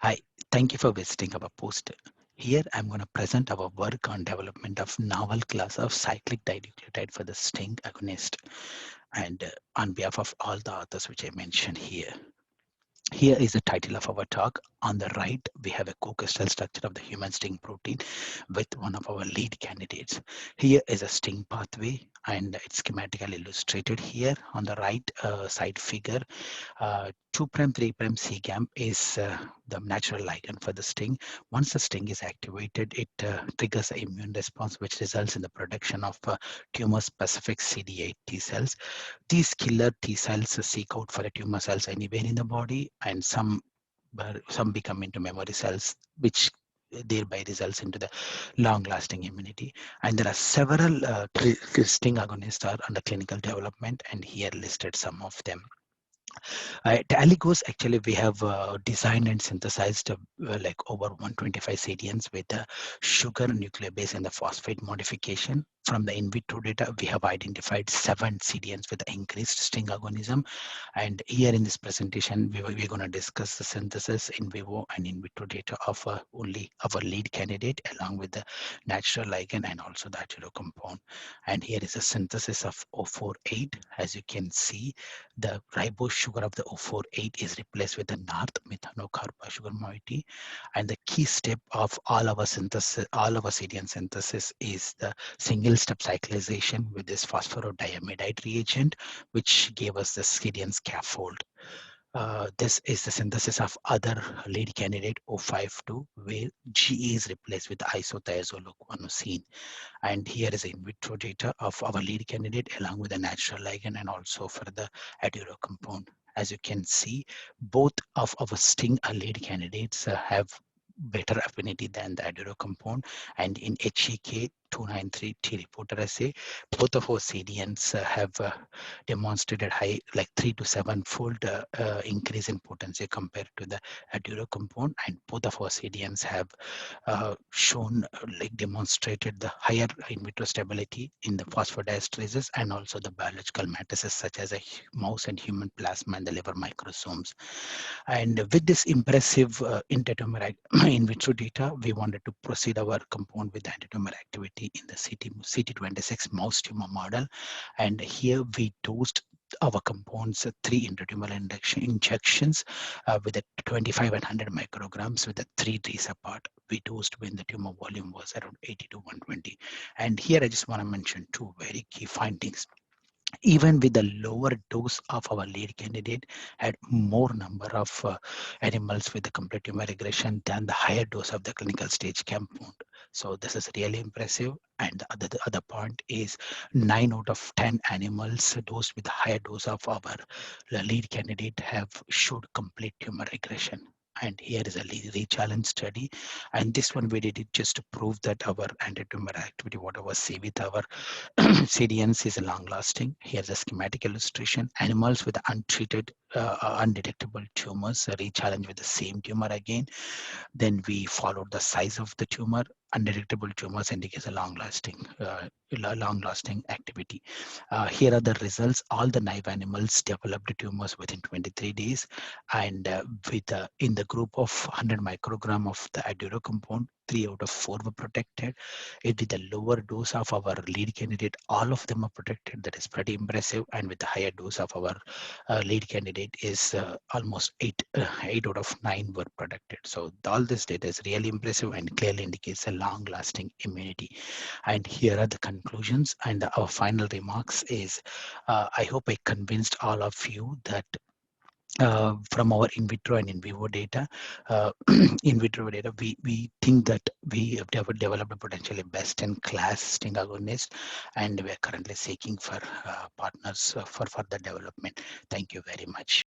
Hi, thank you for visiting our poster. Here I'm going to present our work on development of novel class of cyclic dinucleotide for the STING agonist and on behalf of all the authors which I mentioned here. Here is the title of our talk. On the right, we have a co-crystal structure of the human STING protein with one of our lead candidates. Here is a STING pathway and it's schematically illustrated here on the right side figure. 2' 3' CGAM is the natural ligand for the STING. Once the STING is activated, it triggers an immune response which results in the production of tumor-specific CD8 T cells. These killer T cells seek out for the tumor cells anywhere in the body, and some become into memory cells, which thereby results into the long-lasting immunity. And there are several STING agonists are under clinical development, and here listed some of them. At Aligos, actually, we have designed and synthesized like over 125 CDNs with the sugar nucleobase and the phosphate modification. From the in vitro data, we have identified 7 CDNs with increased STING agonism. And here in this presentation, we're going to discuss the synthesis in vivo and in vitro data of only our lead candidate along with the natural ligand and also the Arturo compound. And here is a synthesis of O48. As you can see, the ribose sugar of the O48 is replaced with the north methanocarba sugar moiety. And the key step of all our synthesis, all our CDN synthesis is the single step cyclization with this phosphorodiamidite reagent, which gave us the CDN scaffold. This is the synthesis of other lead candidate O52, where GE is replaced with isothiazolocguanosine. And here is in vitro data of our lead candidate along with the natural ligand and also for the Aduro compound. As you can see, both of our STING lead candidates have better affinity than the Aduro compound. And in HEK 293 T reporter assay, both of our CDNs have demonstrated high, like 3 to 7 fold increase in potency compared to the Aduro compound. And both of our CDNs have shown, like demonstrated the higher in vitro stability in the phosphodiesterases and also the biological matrices such as a mouse and human plasma and the liver microsomes. And with this impressive antitumor in vitro data, we wanted to proceed our compound with antitumor activity in the CT26 mouse tumor model. And here we dosed our compounds 3 intratumoral injections with a 25 and 100 micrograms with the 3 days apart. We dosed when the tumor volume was around 80 to 120. And here I just want to mention 2 very key findings. Even with the lower dose of our lead candidate, had more number of animals with the complete tumor regression than the higher dose of the clinical stage compound. So this is really impressive. And the other point is 9 out of 10 animals dosed with the higher dose of our lead candidate have showed complete tumor regression. And here is a re-challenge study. And this one we did it just to prove that our anti-tumor activity, whatever we see with our CDNs is long lasting. Here's a schematic illustration. Animals with untreated, undetectable tumors are re-challenged with the same tumor again. Then we followed the size of the tumor. Undetectable tumors indicates a long-lasting activity. Here are the results. All the naive animals developed tumors within 23 days, and in the group of 100 microgram of the Aduro compound, 3 out of 4 were protected. With the lower dose of our lead candidate, all of them are protected. That is pretty impressive. And with the higher dose of our lead candidate is almost 8 out of 9 were protected. So all this data is really impressive and clearly indicates a long-lasting immunity. And here are the conclusions. And our final remarks is, I hope I convinced all of you that from our in vitro and in vivo data, in vitro data, we think that we have developed a potentially best-in-class STING agonist, and we are currently seeking for partners for further development. Thank you very much.